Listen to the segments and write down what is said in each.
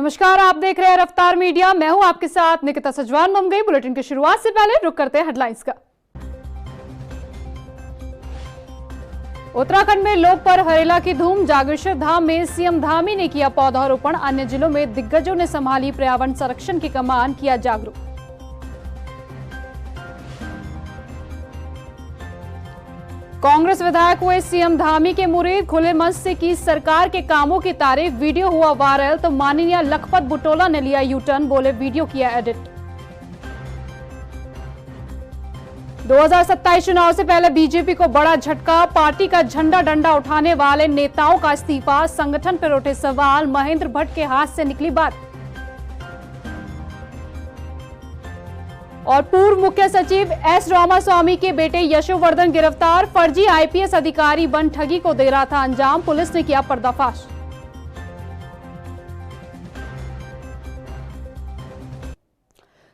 नमस्कार, आप देख रहे हैं रफ्तार मीडिया। मैं हूं आपके साथ निकिता सजवान मुंबई। बुलेटिन की शुरुआत से पहले रुक करते हैं हेडलाइंस का। उत्तराखंड में लोक पर्व हरेला की धूम। जागेश्वर धाम में सीएम धामी ने किया पौधारोपण। अन्य जिलों में दिग्गजों ने संभाली पर्यावरण संरक्षण की कमान, किया जागरूक। कांग्रेस विधायक हुए सीएम धामी के मुरीद। खुले मंच से की सरकार के कामों की तारीफ। वीडियो हुआ वायरल तो माननीय लखपत बुटोला ने लिया यू टर्न, बोले वीडियो किया एडिट। 2027 चुनाव से पहले बीजेपी को बड़ा झटका। पार्टी का झंडा डंडा उठाने वाले नेताओं का इस्तीफा। संगठन पर उठे सवाल। महेंद्र भट्ट के हाथ से निकली बात। और पूर्व मुख्य सचिव एस रामास्वामी के बेटे यशोवर्धन गिरफ्तार। फर्जी आईपीएस अधिकारी बन ठगी को दे रहा था अंजाम। पुलिस ने किया पर्दाफाश।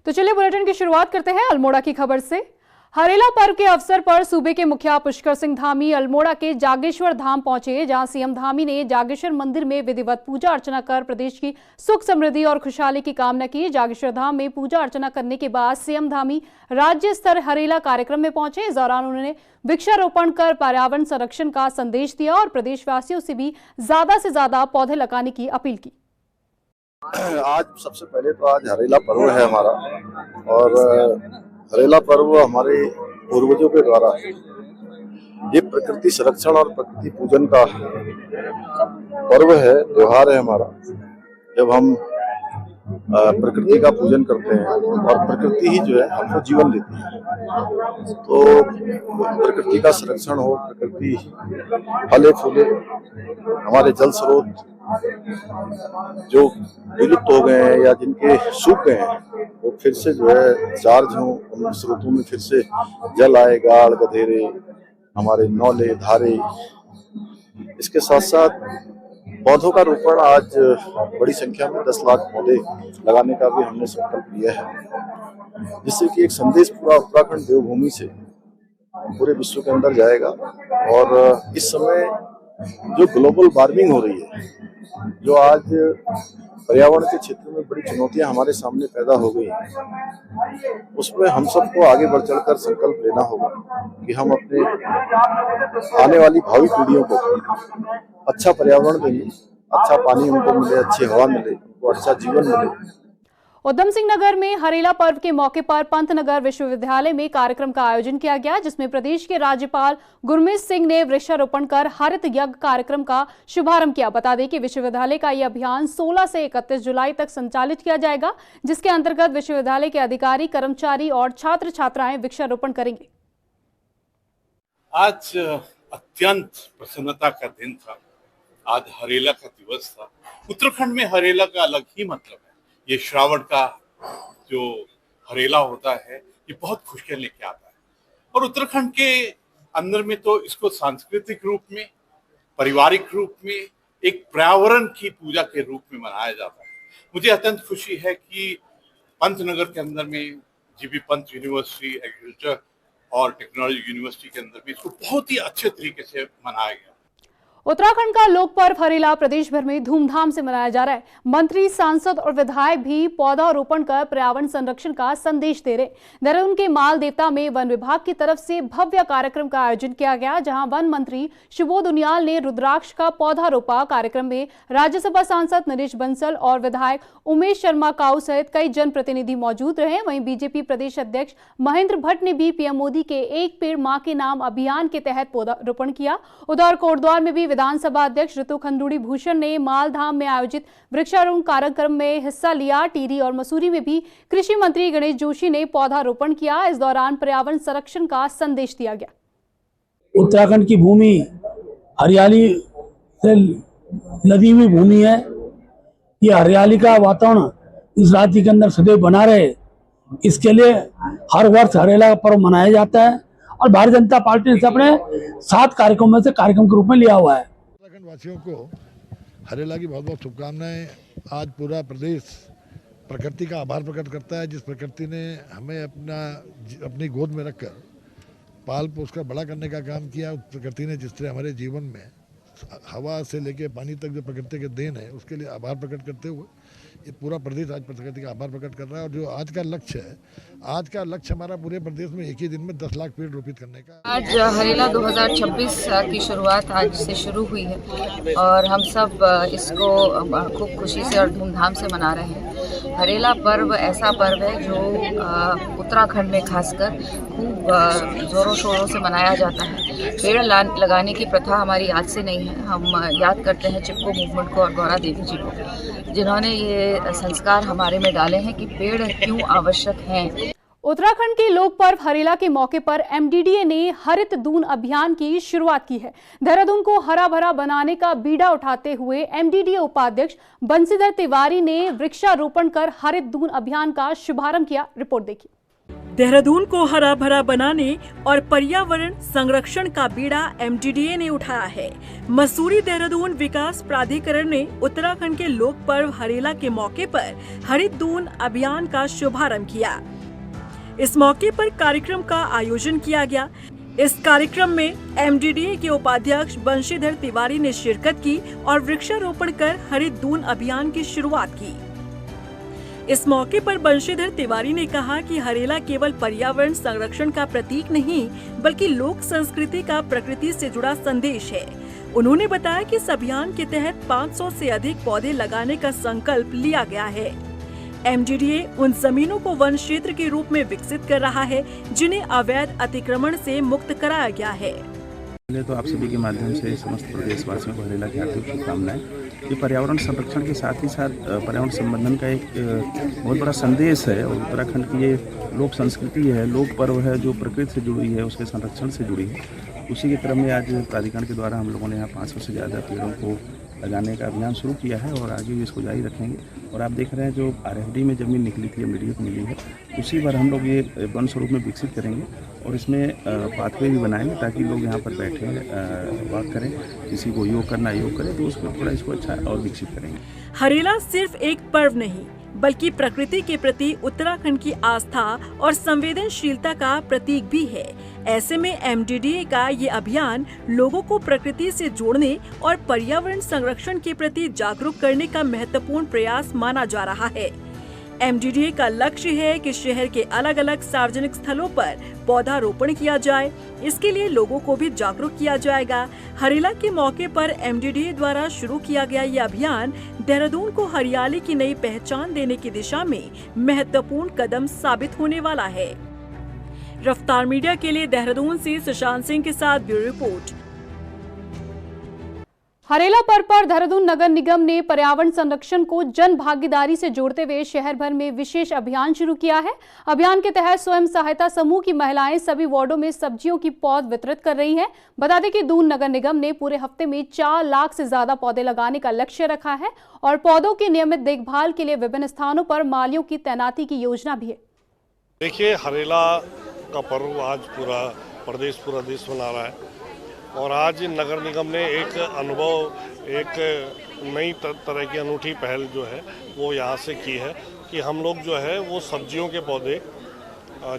तो चलिए बुलेटिन की शुरुआत करते हैं अल्मोड़ा की खबर से। हरेला पर्व के अवसर पर सूबे के मुखिया पुष्कर सिंह धामी अल्मोड़ा के जागेश्वर धाम पहुंचे, जहां सीएम धामी ने जागेश्वर मंदिर में विधिवत पूजा अर्चना कर प्रदेश की सुख समृद्धि और खुशहाली की कामना की। जागेश्वर धाम में पूजा अर्चना करने के बाद सीएम धामी राज्य स्तर हरेला कार्यक्रम में पहुंचे। इस दौरान उन्होंने वृक्षारोपण कर पर्यावरण संरक्षण का संदेश दिया और प्रदेशवासियों से भी ज्यादा से ज्यादा पौधे लगाने की अपील की। आज सबसे पहले तो आज हरेला पर्व है हमारा, और हरेला पर्व हमारे पूर्वजों के द्वारा ये प्रकृति संरक्षण और प्रकृति पूजन का पर्व है, त्योहार है हमारा। जब हम प्रकृति का पूजन करते हैं और प्रकृति ही जो है हमको जीवन देती है, तो प्रकृति का संरक्षण हो, प्रकृति फले फूले, हमारे जल स्रोत जो विलुप्त हो गए हैं या जिनके सूख गए हैं वो फिर से जो है चार्ज हों, उन स्रोतों में फिर से जल आए, गाड़ गधेरे, हमारे नौले धारे। इसके साथ साथ पौधों का रोपण, आज बड़ी संख्या में 10 लाख पौधे लगाने का भी हमने संकल्प लिया है, जिससे कि एक संदेश पूरा उत्तराखंड देवभूमि से पूरे विश्व के अंदर जाएगा। और इस समय जो ग्लोबल वार्मिंग हो रही है, जो आज पर्यावरण के क्षेत्र में बड़ी चुनौतियां हमारे सामने पैदा हो गई हैं, उसमें हम सबको आगे बढ़ चढ़कर संकल्प लेना होगा कि हम अपने आने वाली भावी पीढ़ियों को अच्छा पर्यावरण देंगे, अच्छा पानी उनको मिले, अच्छी हवा मिले, उनको अच्छा जीवन मिले। उधम सिंह नगर में हरेला पर्व के मौके पर पंतनगर विश्वविद्यालय में कार्यक्रम का आयोजन किया गया, जिसमें प्रदेश के राज्यपाल गुरमीत सिंह ने वृक्षारोपण कर हरित यज्ञ कार्यक्रम का शुभारंभ किया। बता दें कि विश्वविद्यालय का यह अभियान 16 से 31 जुलाई तक संचालित किया जाएगा, जिसके अंतर्गत विश्वविद्यालय के अधिकारी, कर्मचारी और छात्र छात्राएं वृक्षारोपण करेंगे। आज अत्यंत प्रसन्नता का दिन था। आज हरेला का दिवस था। उत्तराखंड में हरेला का अलग ही मतलब है। ये श्रावण का जो हरेला होता है, ये बहुत खुशियां लेके आता है। और उत्तराखंड के अंदर में तो इसको सांस्कृतिक रूप में, पारिवारिक रूप में, एक पर्यावरण की पूजा के रूप में मनाया जाता है। मुझे अत्यंत खुशी है कि पंतनगर के अंदर में जीबी पंत यूनिवर्सिटी, एग्रीकल्चर और टेक्नोलॉजी यूनिवर्सिटी के अंदर भी इसको बहुत ही अच्छे तरीके से मनाया गया। उत्तराखंड का लोक पर्व हरेला प्रदेश भर में धूमधाम से मनाया जा रहा है। मंत्री, सांसद और विधायक भी पौधारोपण कर पर्यावरण संरक्षण का संदेश दे रहे। देहरादून के माल देवता में वन विभाग की तरफ से भव्य कार्यक्रम का आयोजन किया गया, जहां वन मंत्री सुबोध उनियाल ने रुद्राक्ष का पौधा रोपा। कार्यक्रम में राज्यसभा सांसद नरेश बंसल और विधायक उमेश शर्मा काऊ सहित कई जनप्रतिनिधि मौजूद रहे। वहीं बीजेपी प्रदेश अध्यक्ष महेंद्र भट्ट ने भी पीएम मोदी के एक पेड़ मां के नाम अभियान के तहत पौधारोपण किया। उधर कोटद्वार में भी विधानसभा अध्यक्ष ऋतु खंडूड़ी भूषण ने मालधाम में आयोजित वृक्षारोपण कार्यक्रम में हिस्सा लिया। टिहरी और मसूरी में भी कृषि मंत्री गणेश जोशी ने पौधारोपण किया। इस दौरान पर्यावरण संरक्षण का संदेश दिया गया। उत्तराखंड की भूमि हरियाली से लदी हुई भूमि है। ये हरियाली का वातावरण इस राज्य के अंदर सदैव बना रहे, इसके लिए हर वर्ष हरेला का पर्व मनाया जाता है और भारतीय जनता पार्टी ने अपने 7 कार्यक्रमों में से कार्यक्रम के रूप में लिया हुआ है। उत्तराखंड वासियों को हरेला की बहुत बहुत शुभकामनाएं। आज पूरा प्रदेश प्रकृति का आभार प्रकट करता है, जिस प्रकृति ने हमें अपनी गोद में रखकर पाल पोस कर बड़ा करने का काम किया। प्रकृति ने जिस तरह हमारे जीवन में हवा से लेके पानी तक जो प्रकृति के देन है उसके लिए आभार प्रकट करते हुए ये पूरा प्रदेश आज प्रकृति का आभार प्रकट कर रहा है। और जो आज का लक्ष्य है, आज का लक्ष्य हमारा पूरे प्रदेश में एक ही दिन में 10 लाख पेड़ रोपित करने का। आज हरेला 2026 की शुरुआत आज से शुरू हुई है और हम सब इसको खूब खुशी से और धूमधाम से मना रहे हैं। हरेला पर्व ऐसा पर्व है जो उत्तराखंड में खासकर खूब ज़ोरों शोरों से मनाया जाता है। पेड़ लगाने की प्रथा हमारी आज से नहीं है। हम याद करते हैं चिपको मूवमेंट को और गौरा देवी जी को, जिन्होंने ये संस्कार हमारे में डाले हैं कि पेड़ क्यों आवश्यक हैं। उत्तराखंड के लोक पर्व हरेला के मौके पर एमडीडीए ने हरित दून अभियान की शुरुआत की है। देहरादून को हरा भरा बनाने का बीड़ा उठाते हुए एमडीडीए उपाध्यक्ष बंशीधर तिवारी ने वृक्षारोपण कर हरित दून अभियान का शुभारंभ किया। रिपोर्ट देखिए। देहरादून को हरा भरा बनाने और पर्यावरण संरक्षण का बीड़ा एमडीडीए ने उठाया है। मसूरी देहरादून विकास प्राधिकरण ने उत्तराखंड के लोक पर्व हरेला के मौके पर हरित दून अभियान का शुभारंभ किया। इस मौके पर कार्यक्रम का आयोजन किया गया। इस कार्यक्रम में एमडीडीए के उपाध्यक्ष बंशीधर तिवारी ने शिरकत की और वृक्षारोपण कर हरित दून अभियान की शुरुआत की। इस मौके पर बंशीधर तिवारी ने कहा कि हरेला केवल पर्यावरण संरक्षण का प्रतीक नहीं बल्कि लोक संस्कृति का प्रकृति से जुड़ा संदेश है। उन्होंने बताया कि इस अभियान के तहत 500 से अधिक पौधे लगाने का संकल्प लिया गया है। एमडीडीए उन जमीनों को वन क्षेत्र के रूप में विकसित कर रहा है जिन्हें अवैध अतिक्रमण से मुक्त कराया गया है। पहले तो आप सभी के माध्यम से समस्त प्रदेशवासियों को हरेला की हार्दिक शुभकामनाएं। ये पर्यावरण संरक्षण के साथ ही साथ पर्यावरण संवर्धन का एक बहुत बड़ा संदेश है और उत्तराखंड की ये लोक संस्कृति है, लोक पर्व है जो प्रकृति से जुड़ी है, उसके संरक्षण से जुड़ी है। उसी के क्रम में आज प्राधिकरण के द्वारा हम लोगों ने यहाँ 500 से ज़्यादा पेड़ों को लगाने का अभियान शुरू किया है और आगे भी इसको जारी रखेंगे। और आप देख रहे हैं जो आरएफडी में ज़मीन निकली थी, एमडीडीए को मिली है, उसी पर हम लोग ये वन स्वरूप में विकसित करेंगे और इसमें पाथवे भी बनाएंगे ताकि लोग यहाँ पर बैठे वॉक करें, किसी को योग करना योग करें तो उसको थोड़ा इसको अच्छा और विकसित करेंगे। हरेला सिर्फ एक पर्व नहीं बल्कि प्रकृति के प्रति उत्तराखंड की आस्था और संवेदनशीलता का प्रतीक भी है। ऐसे में एमडीडीए का ये अभियान लोगों को प्रकृति से जोड़ने और पर्यावरण संरक्षण के प्रति जागरूक करने का महत्वपूर्ण प्रयास माना जा रहा है। एमडीडीए का लक्ष्य है कि शहर के अलग अलग सार्वजनिक स्थलों पर पौधारोपण किया जाए। इसके लिए लोगों को भी जागरूक किया जाएगा। हरेला के मौके पर एमडीडीए द्वारा शुरू किया गया ये अभियान देहरादून को हरियाली की नई पहचान देने की दिशा में महत्वपूर्ण कदम साबित होने वाला है। रफ्तार मीडिया के लिए देहरादून से सुशांत सिंह के साथ ब्यूरो रिपोर्ट। हरेला पर्व पर देहरादून नगर निगम ने पर्यावरण संरक्षण को जन भागीदारी से जोड़ते हुए शहर भर में विशेष अभियान शुरू किया है। अभियान के तहत स्वयं सहायता समूह की महिलाएं सभी वार्डों में सब्जियों की पौध वितरित कर रही हैं। बता दें कि दून नगर निगम ने पूरे हफ्ते में 4 लाख से ज्यादा पौधे लगाने का लक्ष्य रखा है और पौधों की नियमित देखभाल के लिए विभिन्न स्थानों पर मालियों की तैनाती की योजना भी है। देखिए, हरेला का पर्व आज पूरा प्रदेश, पूरा देश मना रहा है और आज नगर निगम ने एक अनुभव, एक नई तरह की अनूठी पहल जो है वो यहाँ से की है कि हम लोग जो है वो सब्जियों के पौधे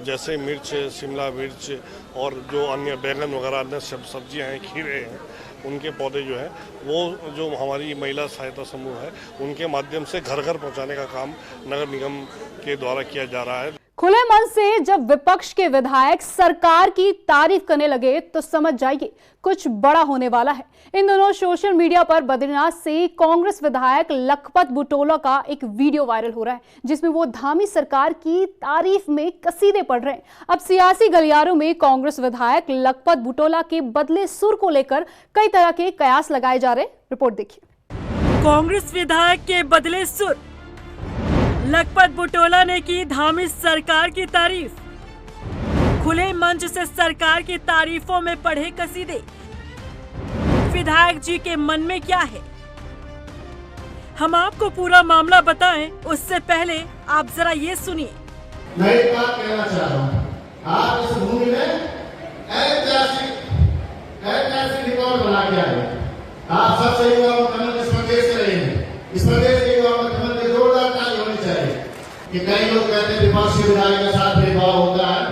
जैसे मिर्च, शिमला मिर्च और जो अन्य बैंगन वगैरह अन्य सब्जियाँ हैं, खीरे हैं, उनके पौधे जो है वो जो हमारी महिला सहायता समूह है उनके माध्यम से घर घर पहुँचाने का काम नगर निगम के द्वारा किया जा रहा है। खुले मन से जब विपक्ष के विधायक सरकार की तारीफ करने लगे तो समझ जाइए कुछ बड़ा होने वाला है। इन दोनों सोशल मीडिया पर बद्रीनाथ से कांग्रेस विधायक लखपत बुटोला का एक वीडियो वायरल हो रहा है जिसमें वो धामी सरकार की तारीफ में कसीदे पढ़ रहे हैं। अब सियासी गलियारों में कांग्रेस विधायक लखपत बुटोला के बदले सुर को लेकर कई तरह के कयास लगाए जा रहे हैं। रिपोर्ट देखिए। कांग्रेस विधायक के बदले सुर, लखपत बुटोला ने की धामी सरकार की तारीफ। खुले मंच से सरकार की तारीफों में पढ़े कसीदे। विधायक जी के मन में क्या है, हम आपको पूरा मामला बताएं उससे पहले आप जरा ये सुनिए। मैं एक बात कहना चाह रहा हूँ, आप इस भूमि में ऐतिहासिक रिकॉर्ड बना के आए। आप सबसे युवा मुख्यमंत्री इस प्रदेश से रहे हैं। इस प्रदेश के युवा मुख्यमंत्री जोरदार ताली होनी चाहिए कि कई लोग कहते हैं विपक्षी विधायक के साथ भेदभाव होता है,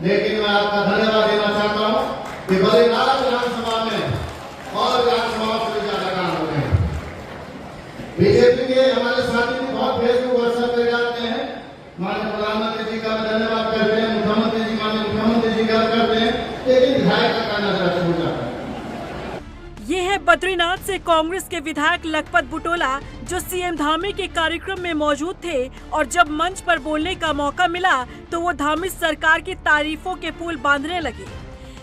लेकिन मैं आपका धन्यवाद देना चाहता हूँ कि बद्रीनाथ विधानसभा में और विधानसभा देखेंगे हमारे साथी भी बहुत फेसबुक व्हाट्सएप पे जाते हैं, माननीय प्रधानमंत्री जी का धन्यवाद करते हैं, मुख्यमंत्री जी माननीय मुख्यमंत्री जी का करते हैं, लेकिन विधायक का करना चाहते हैं। ये है बद्रीनाथ से कांग्रेस के विधायक लखपत बुटोला, जो सीएम धामी के कार्यक्रम में मौजूद थे और जब मंच पर बोलने का मौका मिला तो वो धामी सरकार की तारीफों के पुल बांधने लगे।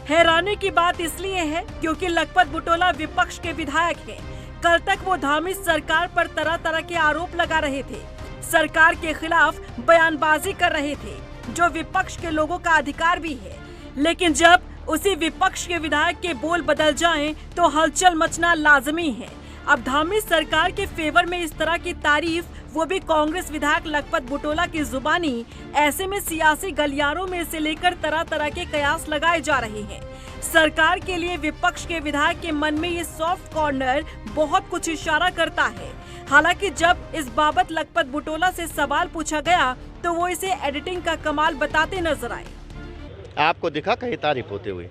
हैरानी की बात इसलिए है क्योंकि लखपत बुटोला विपक्ष के विधायक हैं। कल तक वो धामी सरकार पर तरह तरह के आरोप लगा रहे थे, सरकार के खिलाफ बयानबाजी कर रहे थे, जो विपक्ष के लोगों का अधिकार भी है। लेकिन जब उसी विपक्ष के विधायक के बोल बदल जाएं तो हलचल मचना लाजमी है। अब धामी सरकार के फेवर में इस तरह की तारीफ, वो भी कांग्रेस विधायक लखपत बुटोला की जुबानी, ऐसे में सियासी गलियारों में इसे लेकर तरह तरह के कयास लगाए जा रहे हैं। सरकार के लिए विपक्ष के विधायक के मन में ये सॉफ्ट कॉर्नर बहुत कुछ इशारा करता है। हालांकि जब इस बाबत लखपत बुटोला से सवाल पूछा गया तो वो इसे एडिटिंग का कमाल बताते नजर आए। आपको दिखा कहीं तारीफ होते हुए?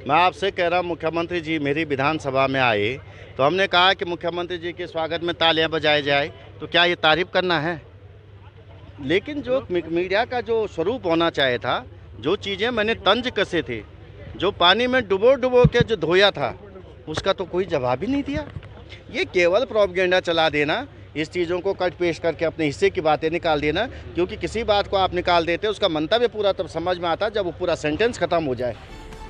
मैं आपसे कह रहा हूँ, मुख्यमंत्री जी मेरी विधानसभा में आए तो हमने कहा कि मुख्यमंत्री जी के स्वागत में तालियां बजाई जाए, तो क्या ये तारीफ करना है? लेकिन जो मीडिया का जो स्वरूप होना चाहिए था, जो चीज़ें मैंने तंज कसे थे, जो पानी में डुबो के जो धोया था, उसका तो कोई जवाब ही नहीं दिया। ये केवल प्रोपेगेंडा चला देना, इस चीज़ों को कट पेश करके अपने हिस्से की बातें निकाल देना, क्योंकि किसी बात को आप निकाल देते उसका मंतव्य पूरा तब समझ में आता जब वो पूरा सेंटेंस खत्म हो जाए।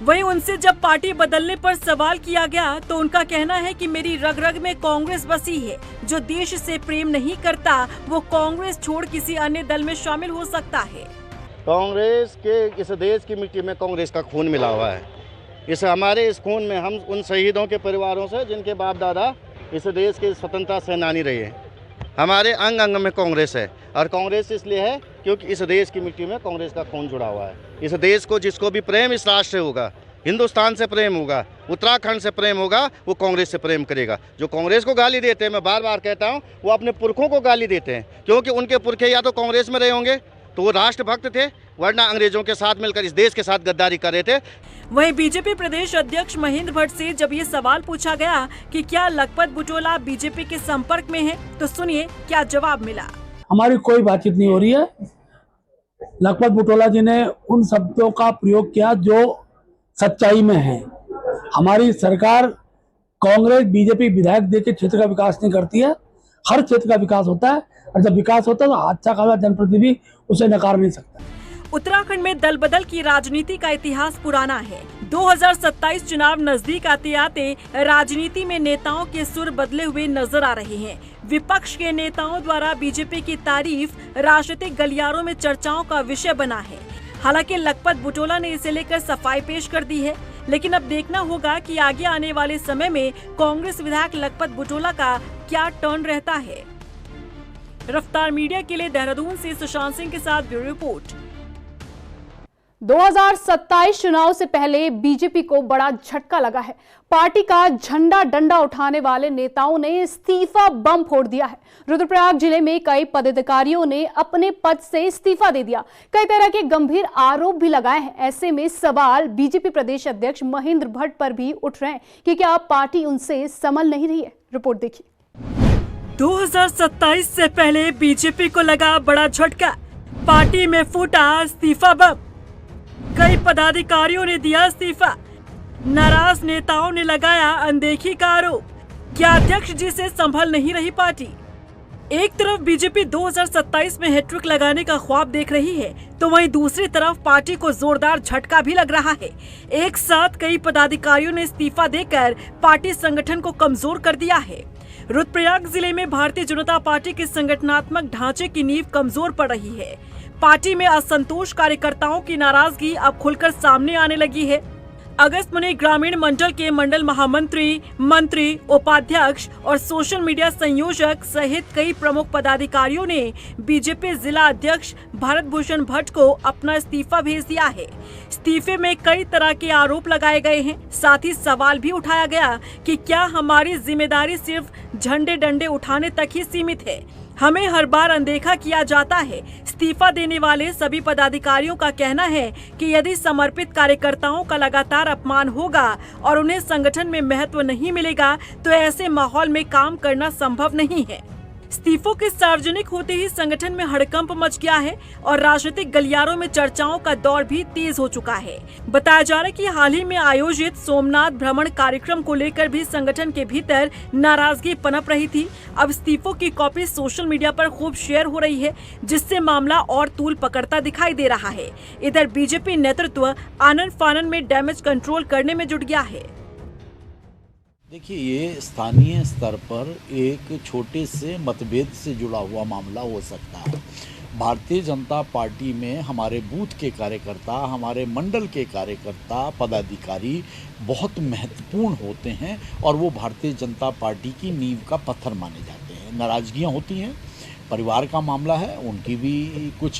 वहीं उनसे जब पार्टी बदलने पर सवाल किया गया तो उनका कहना है कि मेरी रग रग में कांग्रेस बसी है। जो देश से प्रेम नहीं करता वो कांग्रेस छोड़ किसी अन्य दल में शामिल हो सकता है। कांग्रेस के इस देश की मिट्टी में कांग्रेस का खून मिला हुआ है। इस खून में हम उन शहीदों के परिवारों से जिनके बाप दादा इस देश के स्वतंत्रता सेनानी रहे हैं, हमारे अंग अंग में कांग्रेस है। और कांग्रेस इसलिए है क्योंकि इस देश की मिट्टी में कांग्रेस का खून जुड़ा हुआ है। इस देश को जिसको भी प्रेम इस राष्ट्र से होगा, हिंदुस्तान से प्रेम होगा, उत्तराखंड से प्रेम होगा, वो कांग्रेस से प्रेम करेगा। जो कांग्रेस को गाली देते हैं, मैं बार बार कहता हूँ, वो अपने पुरखों को गाली देते हैं, क्योंकि उनके पुरखे या तो कांग्रेस में रहे होंगे तो वो राष्ट्रभक्त थे, वरना अंग्रेजों के साथ मिलकर इस देश के साथ गद्दारी कर रहे थे। वहीं बीजेपी प्रदेश अध्यक्ष महेंद्र भट्ट से जब ये सवाल पूछा गया कि क्या लखपत बुटोला बीजेपी के संपर्क में है, तो सुनिए क्या जवाब मिला। हमारी कोई बातचीत नहीं हो रही है। लखपत बुटोला जी ने उन शब्दों का प्रयोग किया जो सच्चाई में है। हमारी सरकार कांग्रेस बीजेपी विधायक दे के क्षेत्र का विकास नहीं करती है। हर क्षेत्र का विकास होता है, और जब विकास होता है तो अच्छा खासा जनप्रतिनिधि उसे नकार नहीं सकता। उत्तराखंड में दल बदल की राजनीति का इतिहास पुराना है। 2027 चुनाव नजदीक आते आते राजनीति में नेताओं के सुर बदले हुए नजर आ रहे हैं। विपक्ष के नेताओं द्वारा बीजेपी की तारीफ राजनीतिक गलियारों में चर्चाओं का विषय बना है। हालांकि लखपत बुटोला ने इसे लेकर सफाई पेश कर दी है, लेकिन अब देखना होगा कि आगे आने वाले समय में कांग्रेस विधायक लखपत बुटोला का क्या टर्न रहता है। रफ्तार मीडिया के लिए देहरादून से सुशांत सिंह के साथ ब्यूरो रिपोर्ट। 2027 चुनाव से पहले बीजेपी को बड़ा झटका लगा है। पार्टी का झंडा डंडा उठाने वाले नेताओं ने इस्तीफा बम फोड़ दिया है। रुद्रप्रयाग जिले में कई पदाधिकारियों ने अपने पद से इस्तीफा दे दिया। कई तरह के गंभीर आरोप भी लगाए हैं। ऐसे में सवाल बीजेपी प्रदेश अध्यक्ष महेंद्र भट्ट पर भी उठ रहे हैं कि क्या पार्टी उनसे संभल नहीं रही है। रिपोर्ट देखिए। 2027 से पहले बीजेपी को लगा बड़ा झटका, पार्टी में फूटा इस्तीफा बम। कई पदाधिकारियों ने दिया इस्तीफा, नाराज नेताओं ने लगाया अनदेखी का आरोप। क्या अध्यक्ष जी से संभल नहीं रही पार्टी? एक तरफ बीजेपी 2027 में हैट्रिक लगाने का ख्वाब देख रही है, तो वहीं दूसरी तरफ पार्टी को जोरदार झटका भी लग रहा है। एक साथ कई पदाधिकारियों ने इस्तीफा देकर पार्टी संगठन को कमजोर कर दिया है। रुद्रप्रयाग जिले में भारतीय जनता पार्टी के संगठनात्मक ढांचे की नींव कमजोर पड़ रही है। पार्टी में असंतोष, कार्यकर्ताओं की नाराजगी अब खुलकर सामने आने लगी है। अगस्त्यमुनि ग्रामीण मंडल के मंडल महामंत्री, मंत्री, उपाध्यक्ष और सोशल मीडिया संयोजक सहित कई प्रमुख पदाधिकारियों ने बीजेपी जिला अध्यक्ष भरत भूषण भट्ट को अपना इस्तीफा भेज दिया है। इस्तीफे में कई तरह के आरोप लगाए गए हैं। साथ ही सवाल भी उठाया गया कि क्या हमारी जिम्मेदारी सिर्फ झंडे डंडे उठाने तक ही सीमित है? हमें हर बार अनदेखा किया जाता है। इस्तीफा देने वाले सभी पदाधिकारियों का कहना है कि यदि समर्पित कार्यकर्ताओं का लगातार अपमान होगा और उन्हें संगठन में महत्व नहीं मिलेगा तो ऐसे माहौल में काम करना संभव नहीं है। इस्तीफों के सार्वजनिक होते ही संगठन में हड़कंप मच गया है और राजनीतिक गलियारों में चर्चाओं का दौर भी तेज हो चुका है। बताया जा रहा है कि हाल ही में आयोजित सोमनाथ भ्रमण कार्यक्रम को लेकर भी संगठन के भीतर नाराजगी पनप रही थी। अब इस्तीफों की कॉपी सोशल मीडिया पर खूब शेयर हो रही है, जिससे मामला और तूल पकड़ता दिखाई दे रहा है। इधर बीजेपी नेतृत्व आनन फानन में डैमेज कंट्रोल करने में जुट गया है। देखिए, ये स्थानीय स्तर पर एक छोटे से मतभेद से जुड़ा हुआ मामला हो सकता है। भारतीय जनता पार्टी में हमारे बूथ के कार्यकर्ता, हमारे मंडल के कार्यकर्ता, पदाधिकारी बहुत महत्वपूर्ण होते हैं और वो भारतीय जनता पार्टी की नींव का पत्थर माने जाते हैं। नाराज़गियाँ होती हैं, परिवार का मामला है, उनकी भी कुछ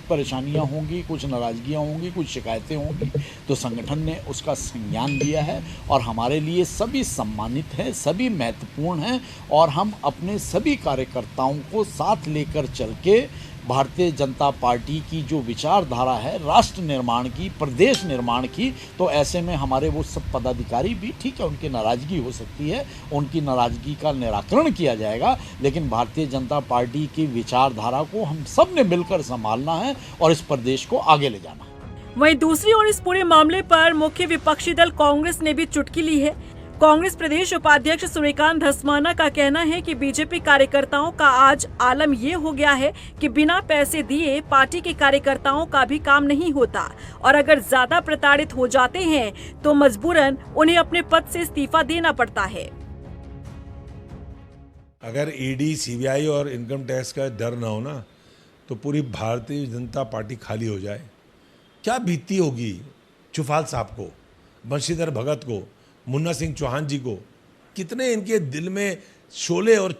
परेशानियां होंगी, कुछ नाराज़गियां होंगी, कुछ शिकायतें होंगी, तो संगठन ने उसका संज्ञान लिया है और हमारे लिए सभी सम्मानित हैं, सभी महत्वपूर्ण हैं और हम अपने सभी कार्यकर्ताओं को साथ लेकर चल के भारतीय जनता पार्टी की जो विचारधारा है राष्ट्र निर्माण की, प्रदेश निर्माण की, तो ऐसे में हमारे वो सब पदाधिकारी भी ठीक है, उनकी नाराज़गी हो सकती है, उनकी नाराज़गी का निराकरण किया जाएगा, लेकिन भारतीय जनता पार्टी की विचारधारा को हम सब ने मिलकर संभालना है और इस प्रदेश को आगे ले जाना है। वहीं दूसरी ओर इस पूरे मामले पर मुख्य विपक्षी दल कांग्रेस ने भी चुटकी ली है। कांग्रेस प्रदेश उपाध्यक्ष सूर्यकांत धस्माना का कहना है कि बीजेपी कार्यकर्ताओं का आज आलम ये हो गया है कि बिना पैसे दिए पार्टी के कार्यकर्ताओं का भी काम नहीं होता और अगर ज्यादा प्रताड़ित हो जाते हैं तो मजबूरन उन्हें अपने पद से इस्तीफा देना पड़ता है। अगर ईडी, सीबीआई और इनकम टैक्स का डर ना हो ना तो पूरी भारतीय जनता पार्टी खाली हो जाए। क्या बीती होगी चुफाल साहब को, बंशीधर भगत को, मुन्ना सिंह चौहान जी को, कितने इनके दिल में शोले और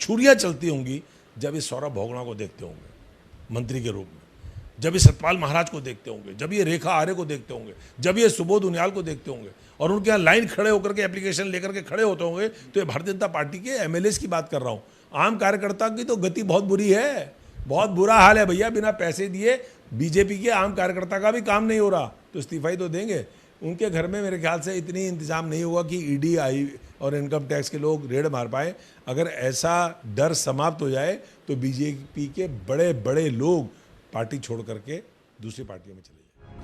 छुरियाँ चलती होंगी जब ये सौरभ भोगड़ा को देखते होंगे मंत्री के रूप में, जब ये सतपाल महाराज को देखते होंगे, जब ये रेखा आर्य को देखते होंगे, जब ये सुबोध उनियाल को देखते होंगे और उनके यहाँ लाइन खड़े होकर के एप्लीकेशन लेकर के खड़े होते होंगे। तो ये भारतीय जनता पार्टी के एमएलएस की बात कर रहा हूँ। आम कार्यकर्ता की तो गति बहुत बुरी है, बहुत बुरा हाल है भैया। बिना पैसे दिए बीजेपी के आम कार्यकर्ता का भी काम नहीं हो रहा, तो इस्तीफा ही तो देंगे। उनके घर में मेरे ख्याल से इतनी इंतजाम नहीं होगा कि ईडी आई और इनकम टैक्स के लोग रेड मार पाए। अगर ऐसा डर समाप्त हो जाए तो बीजेपी के बड़े बड़े लोग पार्टी छोड़ करके दूसरी पार्टियों में चले जाए।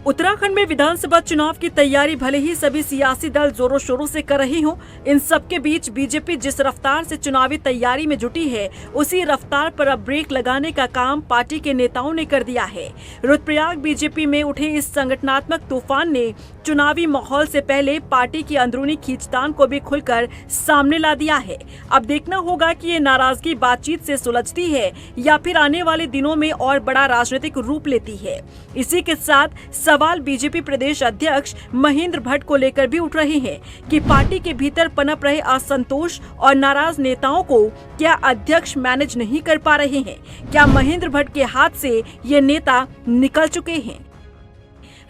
उत्तराखंड में विधानसभा चुनाव की तैयारी भले ही सभी सियासी दल जोरों शोरों से कर रही हों, इन सबके बीच बीजेपी जिस रफ्तार से चुनावी तैयारी में जुटी है उसी रफ्तार पर अब ब्रेक लगाने का काम पार्टी के नेताओं ने कर दिया है। रुद्रप्रयाग बीजेपी में उठे इस संगठनात्मक तूफान ने चुनावी माहौल से पहले पार्टी की अंदरूनी खींचतान को भी खुलकर सामने ला दिया है। अब देखना होगा कि ये नाराजगी बातचीत से सुलझती है या फिर आने वाले दिनों में और बड़ा राजनीतिक रूप लेती है। इसी के साथ सवाल बीजेपी प्रदेश अध्यक्ष महेंद्र भट्ट को लेकर भी उठ रहे हैं कि पार्टी के भीतर पनप रहे असंतोष और नाराज नेताओं को क्या अध्यक्ष मैनेज नहीं कर पा रहे हैं? क्या महेंद्र भट्ट के हाथ से ये नेता निकल चुके हैं?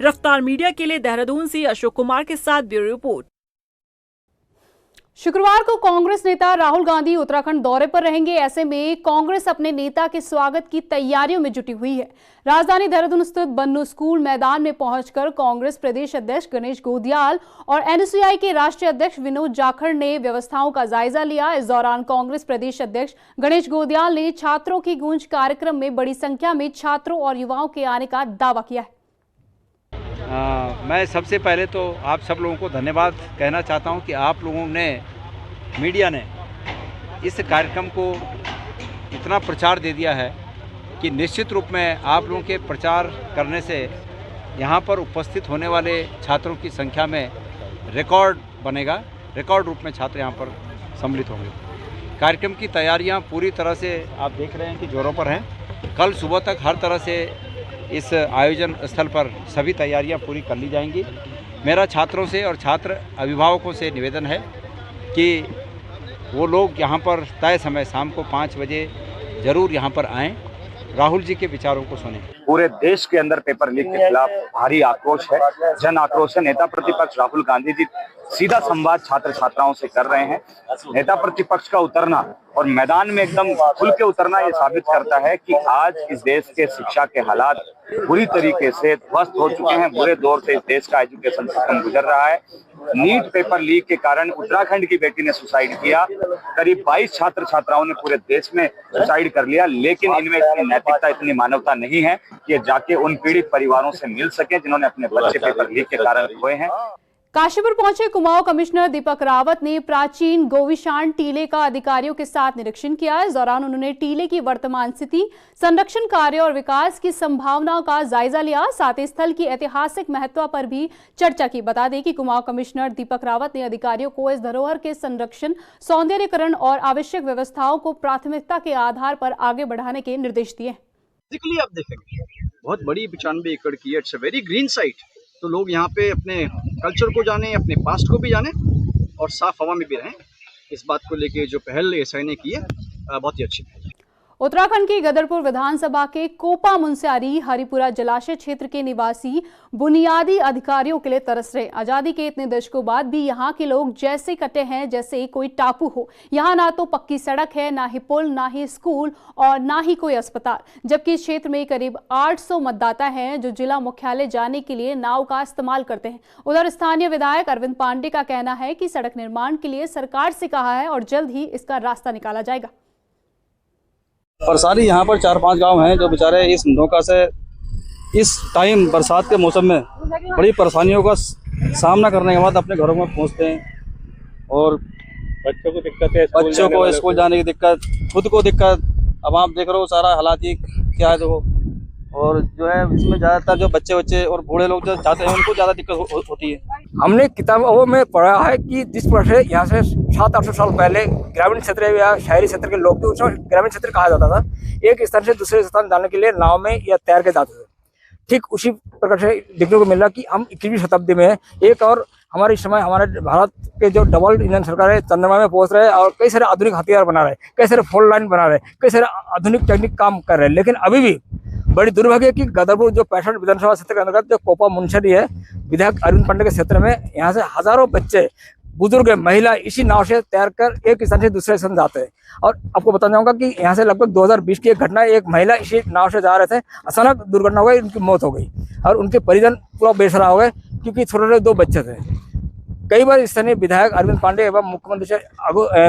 रफ्तार मीडिया के लिए देहरादून से अशोक कुमार के साथ ब्यूरो रिपोर्ट। शुक्रवार को कांग्रेस नेता राहुल गांधी उत्तराखंड दौरे पर रहेंगे। ऐसे में कांग्रेस अपने नेता के स्वागत की तैयारियों में जुटी हुई है। राजधानी देहरादून स्थित बन्नू स्कूल मैदान में पहुंचकर कांग्रेस प्रदेश अध्यक्ष गणेश गोदियाल और एनएसयूआई के राष्ट्रीय अध्यक्ष विनोद जाखड़ ने व्यवस्थाओं का जायजा लिया। इस दौरान कांग्रेस प्रदेश अध्यक्ष गणेश गोदियाल ने छात्रों की गूंज कार्यक्रम में बड़ी संख्या में छात्रों और युवाओं के आने का दावा किया है। मैं सबसे पहले तो आप सब लोगों को धन्यवाद कहना चाहता हूं कि आप लोगों ने, मीडिया ने इस कार्यक्रम को इतना प्रचार दे दिया है कि निश्चित रूप में आप लोगों के प्रचार करने से यहां पर उपस्थित होने वाले छात्रों की संख्या में रिकॉर्ड बनेगा। रिकॉर्ड रूप में छात्र यहां पर सम्मिलित होंगे। कार्यक्रम की तैयारियां पूरी तरह से आप देख रहे हैं कि जोरों पर हैं। कल सुबह तक हर तरह से इस आयोजन स्थल पर सभी तैयारियां पूरी कर ली जाएंगी। मेरा छात्रों से और छात्र अभिभावकों से निवेदन है कि वो लोग यहाँ पर तय समय शाम को 5 बजे ज़रूर यहाँ पर आएँ, राहुल जी के विचारों को सुने। पूरे देश के अंदर पेपर लीक के खिलाफ भारी आक्रोश है, जन आक्रोश है। नेता प्रतिपक्ष राहुल गांधी जी सीधा संवाद छात्र छात्राओं से कर रहे हैं। नेता प्रतिपक्ष का उतरना और मैदान में एकदम खुल के उतरना ये साबित करता है कि आज इस देश के शिक्षा के हालात बुरी तरीके से ध्वस्त हो चुके हैं। बुरे दौर से इस देश का एजुकेशन सिस्टम गुजर रहा है। नीट पेपर लीक के कारण उत्तराखंड की बेटी ने सुसाइड किया। करीब 22 छात्र छात्राओं ने पूरे देश में सुसाइड कर लिया, लेकिन इनमें इतनी नैतिकता, इतनी मानवता नहीं है कि जाके उन पीड़ित परिवारों से मिल सके जिन्होंने अपने बच्चे पेपर लीक के कारण खोए हैं। काशीपुर पहुंचे कुमाऊं कमिश्नर दीपक रावत ने प्राचीन गोविशान टीले का अधिकारियों के साथ निरीक्षण किया। इस दौरान उन्होंने टीले की वर्तमान स्थिति, संरक्षण कार्य और विकास की संभावनाओं का जायजा लिया। साथ ही स्थल की ऐतिहासिक महत्व पर भी चर्चा की। बता दें कि कुमाऊं कमिश्नर दीपक रावत ने अधिकारियों को इस धरोहर के संरक्षण, सौंदर्यीकरण और आवश्यक व्यवस्थाओं को प्राथमिकता के आधार पर आगे बढ़ाने के निर्देश दिए। फिजिकली आप देखेंगे बहुत बड़ी 95 एकड़ की है, it's a very green site. तो लोग यहाँ पे अपने कल्चर को जाने, अपने पास्ट को भी जाने और साफ हवा में भी रहें। इस बात को लेके जो पहल एसआई ने की है बहुत ही अच्छी है। उत्तराखंड की गदरपुर विधानसभा के कोपा मुंस्यारी हरिपुरा जलाशय क्षेत्र के निवासी बुनियादी अधिकारियों के लिए तरस रहे। आजादी के इतने दशकों बाद भी यहाँ के लोग जैसे कटे हैं जैसे कोई टापू हो। यहाँ ना तो पक्की सड़क है, ना ही पुल, ना ही स्कूल और ना ही कोई अस्पताल। जबकि इस क्षेत्र में करीब 800 मतदाता हैं जो जिला मुख्यालय जाने के लिए नाव का इस्तेमाल करते हैं। उधर स्थानीय विधायक अरविंद पांडे का कहना है कि सड़क निर्माण के लिए सरकार से कहा है और जल्द ही इसका रास्ता निकाला जाएगा। परेशानी यहाँ पर 4-5 गांव हैं जो बेचारे इस नौका से इस टाइम बरसात के मौसम में बड़ी परेशानियों का सामना करने के बाद अपने घरों में पहुँचते हैं और बच्चों को दिक्कत है, बच्चों को स्कूल जाने की दिक्कत, खुद को दिक्कत। अब आप देख रहे हो सारा हालात ही क्या है देखो। और जो है इसमें ज़्यादातर जो बच्चे और बूढ़े लोग जो जाते हैं उनको ज़्यादा दिक्कत होती है। हमने किताबों में पढ़ा है कि जिस प्रकार से यहाँ से 700-800 साल पहले ग्रामीण क्षेत्र या शहरी क्षेत्र के लोग थे, उसमें ग्रामीण क्षेत्र कहा जाता था। एक स्थान से दूसरे स्थान जाने के लिए नाव में या तैर के जाते थे। ठीक उसी प्रकार से देखने को मिल रहा कि हम 21वीं शताब्दी में एक और हमारे इस समय हमारे भारत के जो डबल इंजन सरकार है चंद्रमा में पहुंच रहे हैं और कई सारे आधुनिक हथियार बना रहे हैं, कई सारे फोल्ड लाइन बना रहे हैं, कई सारे आधुनिक टेक्निक काम कर रहे हैं। लेकिन अभी भी बड़ी दुर्भाग्य की गदरपुर जो 65 विधानसभा क्षेत्र के अंतर्गत जो कोपा मुंस्यारी है, विधायक अरविंद पांडे के क्षेत्र में यहाँ से हजारों बच्चे, बुजुर्ग, महिला इसी नाव से तैर कर एक स्थान से दूसरे स्थान जाते हैं। और आपको बताना चाहूंगा कि यहाँ से लगभग 2020 की एक घटना, एक महिला इसी नाव से जा रहे थे, अचानक दुर्घटना हो गई, उनकी मौत हो गई और उनके परिजन पूरा बेसहारा हो गए क्योंकि छोटे 2 बच्चे थे। कई बार स्थानीय विधायक अरविंद पांडे एवं मुख्यमंत्री से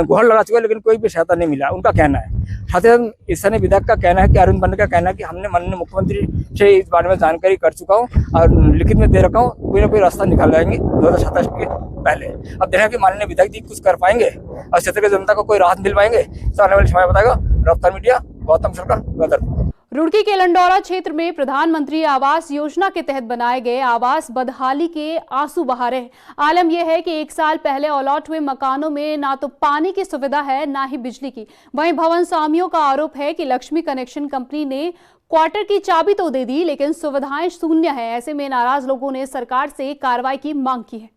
गुहार लगा चुके, लेकिन कोई भी सहायता नहीं मिला, उनका कहना है। साथ ही स्थानीय विधायक का कहना है कि अरविंद पांडे का कहना है कि हमने माननीय मुख्यमंत्री से इस बारे में जानकारी कर चुका हूँ और लिखित में दे रखा हूँ, कोई ना कोई रास्ता निकाल जाएंगे 2027 के पहले। अब देखा कि माननीय विधायक जी कुछ कर पाएंगे और क्षेत्र की जनता को कोई राहत मिल पाएंगे तो आने वाले समय बताएगा। रफ्तार मीडिया, गौतम सरकार, गदरपुर। रुड़की के लंडौरा क्षेत्र में प्रधानमंत्री आवास योजना के तहत बनाए गए आवास बदहाली के आंसू बहा रहे। आलम यह है कि 1 साल पहले अलॉट हुए मकानों में ना तो पानी की सुविधा है, ना ही बिजली की। वहीं भवन स्वामियों का आरोप है कि लक्ष्मी कनेक्शन कंपनी ने क्वार्टर की चाबी तो दे दी, लेकिन सुविधाएं शून्य है। ऐसे में नाराज लोगों ने सरकार से कार्रवाई की मांग की है।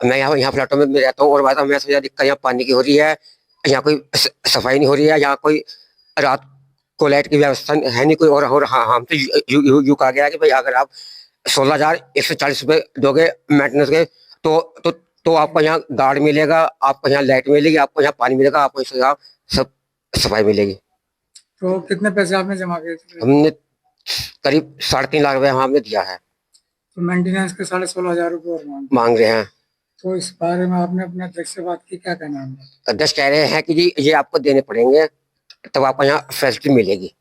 मैं यहाँ फ्लैटों में रहता हूँ और बात में दिक्कत यहाँ पानी की हो रही है, यहाँ कोई सफाई नहीं हो रही है, यहाँ कोई रात को लाइट की व्यवस्था है नहीं कोई। और हाँ, हम तो यू कहा गया कि भाई अगर आप 16,140 रुपये दोगे मेंटेनेंस के तो आपको यहाँ गार्ड मिलेगा, आपको यहाँ लाइट मिलेगी, आपको यहाँ पानी मिलेगा, आपको यहाँ सब सफाई मिलेगी। तो कितने पैसे आपने जमा किए थे? हमने करीब 3.5 लाख रुपये हमने दिया है। तो मेंटेनेंस के 16,500 रुपये और मांग रहे हैं। तो इस बारे में आपने अपने अध्यक्ष से बात की, क्या कहना है? अध्यक्ष कह रहे हैं कि जी ये आपको देने पड़ेंगे तब आपको यहाँ फैसिलिटी मिलेगी।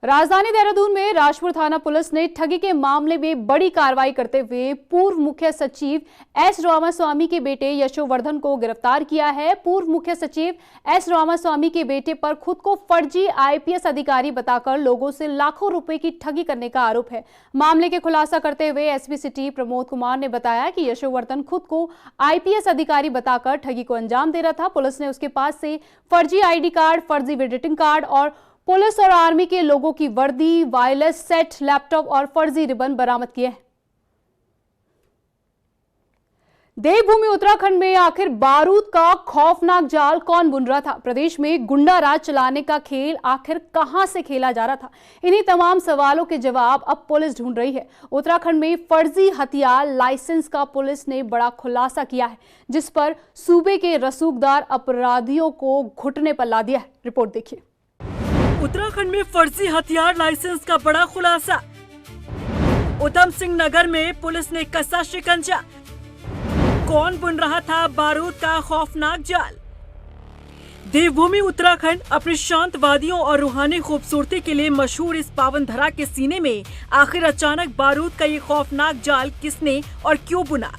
राजधानी देहरादून में राजपुर थाना पुलिस ने ठगी के मामले में बड़ी कार्रवाई करते हुए पूर्व मुख्य सचिव एस रामास्वामी के बेटे यशोवर्धन को गिरफ्तार किया है। पूर्व मुख्य सचिव एस रामास्वामी के बेटे पर खुद को फर्जी आईपीएस अधिकारी बताकर लोगों से लाखों रुपए की ठगी करने का आरोप है। मामले के खुलासा करते हुए एसपी सिटी प्रमोद कुमार ने बताया कि यशोवर्धन खुद को आईपीएस अधिकारी बताकर ठगी को अंजाम दे रहा था। पुलिस ने उसके पास से फर्जी आईडी कार्ड, फर्जी विजिटिंग कार्ड और पुलिस और आर्मी के लोगों की वर्दी, वायरलेस सेट, लैपटॉप और फर्जी रिबन बरामद किए हैं। देवभूमि उत्तराखंड में आखिर बारूद का खौफनाक जाल कौन बुन रहा था? प्रदेश में गुंडा राज चलाने का खेल आखिर कहां से खेला जा रहा था? इन्हीं तमाम सवालों के जवाब अब पुलिस ढूंढ रही है। उत्तराखंड में फर्जी हथियार लाइसेंस का पुलिस ने बड़ा खुलासा किया है, जिस पर सूबे के रसूखदार अपराधियों को घुटने पर ला दिया है। रिपोर्ट देखिए। उत्तराखंड में फर्जी हथियार लाइसेंस का बड़ा खुलासा। उधम सिंह नगर में पुलिस ने कसा शिकंजा। कौन बुन रहा था बारूद का खौफनाक जाल? देवभूमि उत्तराखंड अपनी शांत वादियों और रूहानी खूबसूरती के लिए मशहूर इस पावन धरा के सीने में आखिर अचानक बारूद का ये खौफनाक जाल किसने और क्यों बुना?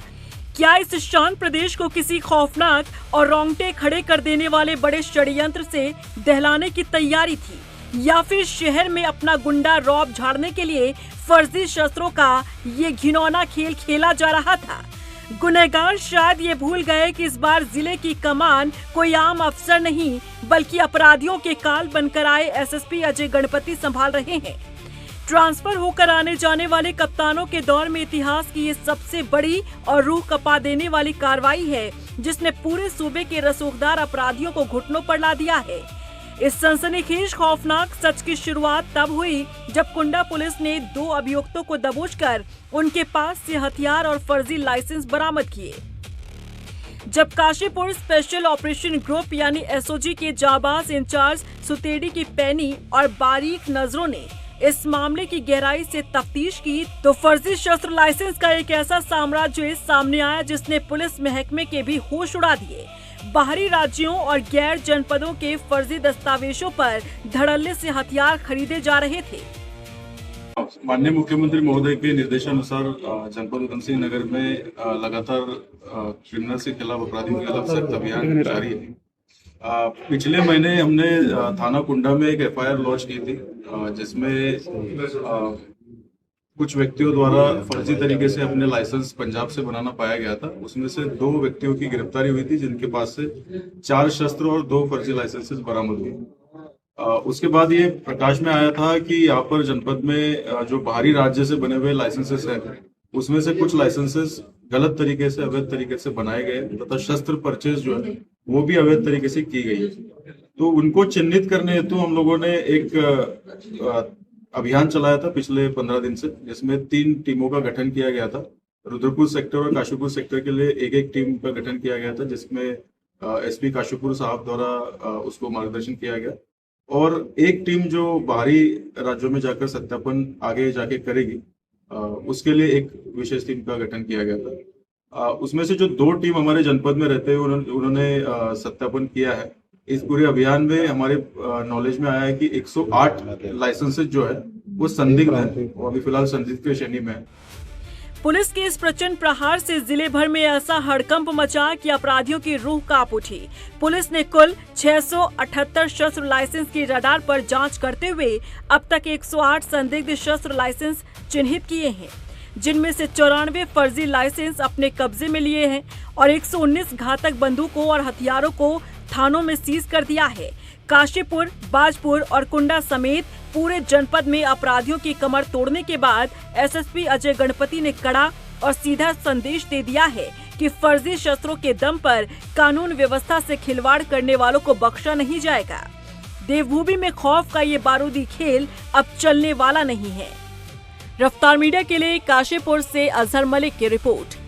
क्या इस शांत प्रदेश को किसी खौफनाक और रोंगटे खड़े कर देने वाले बड़े षड्यंत्र से दहलाने की तैयारी थी, या फिर शहर में अपना गुंडा रौब झाड़ने के लिए फर्जी शस्त्रों का ये घिनौना खेल खेला जा रहा था? गुनहगार शायद ये भूल गए कि इस बार जिले की कमान कोई आम अफसर नहीं बल्कि अपराधियों के काल बनकर आए एसएसपी अजय गणपति संभाल रहे हैं। ट्रांसफर होकर आने जाने वाले कप्तानों के दौर में इतिहास की ये सबसे बड़ी और रूह कपा देने वाली कार्रवाई है, जिसने पूरे सूबे के रसूखदार अपराधियों को घुटनों पर ला दिया है। इस सनसनीखेज खौफनाक सच की शुरुआत तब हुई जब कुंडा पुलिस ने 2 अभियुक्तों को दबोचकर उनके पास से हथियार और फर्जी लाइसेंस बरामद किए। जब काशीपुर स्पेशल ऑपरेशन ग्रुप यानी एसओजी के जाबाज इंचार्ज सुतेड़ी की पैनी और बारीक नजरों ने इस मामले की गहराई से तफ्तीश की तो फर्जी शस्त्र लाइसेंस का एक ऐसा साम्राज्य सामने आया जिसने पुलिस महकमे के भी होश उड़ा दिए। बाहरी राज्यों और गैर जनपदों के फर्जी दस्तावेजों पर धड़ल्ले से हथियार खरीदे जा रहे थे। माननीय मुख्यमंत्री महोदय के निर्देशानुसार जनपद उधम सिंह नगर में लगातार क्रिमिनल्स के खिलाफ, अपराधियों के खिलाफ सख्त अभियान जारी है। पिछले महीने हमने थाना कुंडा में एक एफआईआर लॉन्च की थी, जिसमें कुछ व्यक्तियों द्वारा फर्जी तरीके से अपने लाइसेंस पंजाब से बनाना पाया गया था। उसमें से 2 व्यक्तियों की गिरफ्तारी हुई थी, जिनके पास से 4 शस्त्र और 2 फर्जी लाइसेंसेस बरामद हुए। उसके बाद ये प्रकाश में आया था कि यहाँ पर जनपद में जो बाहरी राज्य से बने हुए लाइसेंसेस हैं, उसमें से कुछ लाइसेंसेस गलत तरीके से, अवैध तरीके से बनाए गए तथा शस्त्र परचेज जो है वो भी अवैध तरीके से की गई। तो उनको चिन्हित करने हेतु हम लोगों ने एक अभियान चलाया था पिछले 15 दिन से, जिसमें 3 टीमों का गठन किया गया था। रुद्रपुर सेक्टर और काशीपुर सेक्टर के लिए एक टीम का गठन किया गया था, जिसमें एसपी काशीपुर साहब द्वारा उसको मार्गदर्शन किया गया, और एक टीम जो बाहरी राज्यों में जाकर सत्यापन आगे जाके करेगी, उसके लिए एक विशेष टीम का गठन किया गया था। उसमें से जो 2 टीम हमारे जनपद में रहते हैं उन्होंने सत्यापन किया है। इस पूरे अभियान में हमारे नॉलेज में आया है कि 108 लाइसेंसेस जो है वो संदिग्ध है, वो अभी फिलहाल संदिग्ध की श्रेणी में है। पुलिस के इस प्रचंड प्रहार से जिले भर में ऐसा हड़कंप मचा कि अपराधियों की रूह कांप उठी। पुलिस ने कुल 678 शस्त्र लाइसेंस की रडार पर जांच करते हुए अब तक 108 संदिग्ध शस्त्र लाइसेंस चिन्हित किए हैं, जिनमें से 94 फर्जी लाइसेंस अपने कब्जे में लिए हैं और 119 घातक बंदूकों और हथियारों को थानों में सीज कर दिया है। काशीपुर, बाजपुर और कुंडा समेत पूरे जनपद में अपराधियों की कमर तोड़ने के बाद एसएसपी अजय गणपति ने कड़ा और सीधा संदेश दे दिया है कि फर्जी शस्त्रों के दम पर कानून व्यवस्था से खिलवाड़ करने वालों को बख्शा नहीं जाएगा। देवभूमि में खौफ का ये बारूदी खेल अब चलने वाला नहीं है। रफ्तार मीडिया के लिए काशीपुर से अजहर मलिक की रिपोर्ट।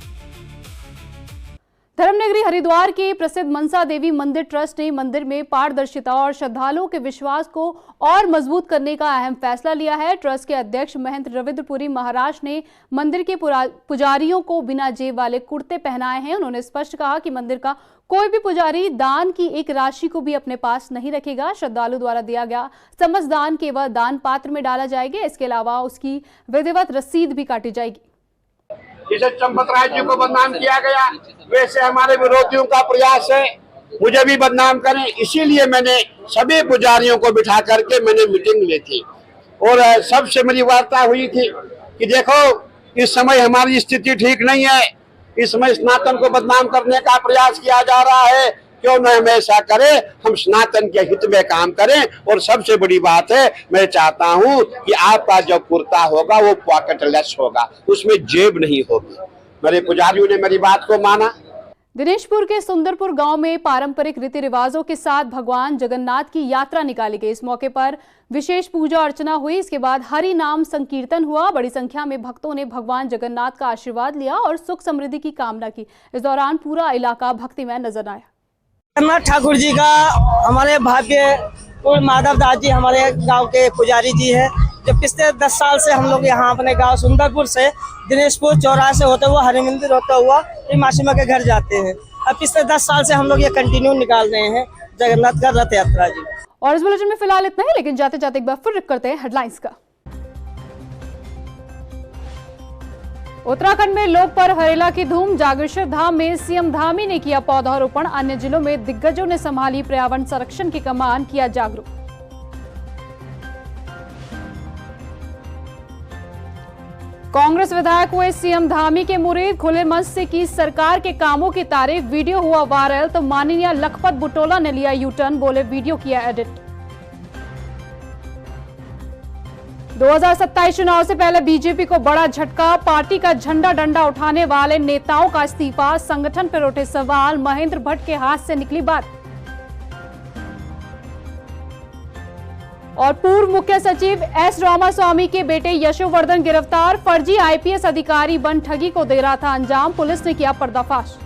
धर्मनगरी हरिद्वार के प्रसिद्ध मनसा देवी मंदिर ट्रस्ट ने मंदिर में पारदर्शिता और श्रद्धालुओं के विश्वास को और मजबूत करने का अहम फैसला लिया है। ट्रस्ट के अध्यक्ष महंत रविंद्रपुरी महाराज ने मंदिर के पुजारियों को बिना जेब वाले कुर्ते पहनाए हैं। उन्होंने स्पष्ट कहा कि मंदिर का कोई भी पुजारी दान की एक राशि को भी अपने पास नहीं रखेगा। श्रद्धालु द्वारा दिया गया समस्त दान केवल दान पात्र में डाला जाएगा। इसके अलावा उसकी विधिवत रसीद भी काटी जाएगी। जिसे चंपत राय जी को बदनाम किया गया, वैसे हमारे विरोधियों का प्रयास है मुझे भी बदनाम करें। इसीलिए मैंने सभी पुजारियों को बिठा करके मैंने मीटिंग ली थी और सबसे मेरी वार्ता हुई थी कि देखो इस समय हमारी स्थिति ठीक नहीं है, इस समय सनातन को बदनाम करने का प्रयास किया जा रहा है, क्यों न हम ऐसा करें, हम सनातन के हित में काम करें। और सबसे बड़ी बात है, मैं चाहता हूं कि आपका जो कुर्ता होगा वो पॉकेटलेस होगा, उसमें जेब नहीं होगी। मेरे पुजारियों ने मेरी बात को माना। दिनेशपुर के सुंदरपुर गांव में पारंपरिक रीति रिवाजों के साथ भगवान जगन्नाथ की यात्रा निकाली गई। इस मौके पर विशेष पूजा अर्चना हुई। इसके बाद हरि नाम संकीर्तन हुआ। बड़ी संख्या में भक्तों ने भगवान जगन्नाथ का आशीर्वाद लिया और सुख समृद्धि की कामना की। इस दौरान पूरा इलाका भक्तिमय नजर आया। जगन्नाथ ठाकुर जी का हमारे भाग्य माधव दास जी हमारे गांव के पुजारी जी है, जो पिछले 10 साल से हम लोग यहाँ अपने गांव सुंदरपुर से दिनेशपुर चौराहे से होते हुआ हरि मंदिर होता हुआ फिर मासी माँ के घर जाते हैं। अब पिछले 10 साल से हम लोग ये कंटिन्यू निकाल रहे हैं जगन्नाथ का रथ यात्रा जी। और इस बुलेटिन में फिलहाल इतना ही, लेकिन जाते जाते एक बार फिर रुक करते हैं हेडलाइंस का। उत्तराखंड में लोक पर्व हरेला की धूम, जागेश्वर धाम में सीएम धामी ने किया पौधारोपण, अन्य जिलों में दिग्गजों ने संभाली पर्यावरण संरक्षण की कमान, किया जागरूक। कांग्रेस विधायक हुए सीएम धामी के मुरीद, खुले मंच से की सरकार के कामों की तारीफ, वीडियो हुआ वायरल तो माननीय लखपत बुटोला ने लिया यू टर्न, बोले वीडियो किया एडिट। 2027 चुनाव से पहले बीजेपी को बड़ा झटका, पार्टी का झंडा डंडा उठाने वाले नेताओं का इस्तीफा, संगठन पर उठे सवाल, महेंद्र भट्ट के हाथ से निकली बात। और पूर्व मुख्य सचिव एस रामास्वामी के बेटे यशोवर्धन गिरफ्तार, फर्जी आईपीएस अधिकारी बन ठगी को दे रहा था अंजाम, पुलिस ने किया पर्दाफाश।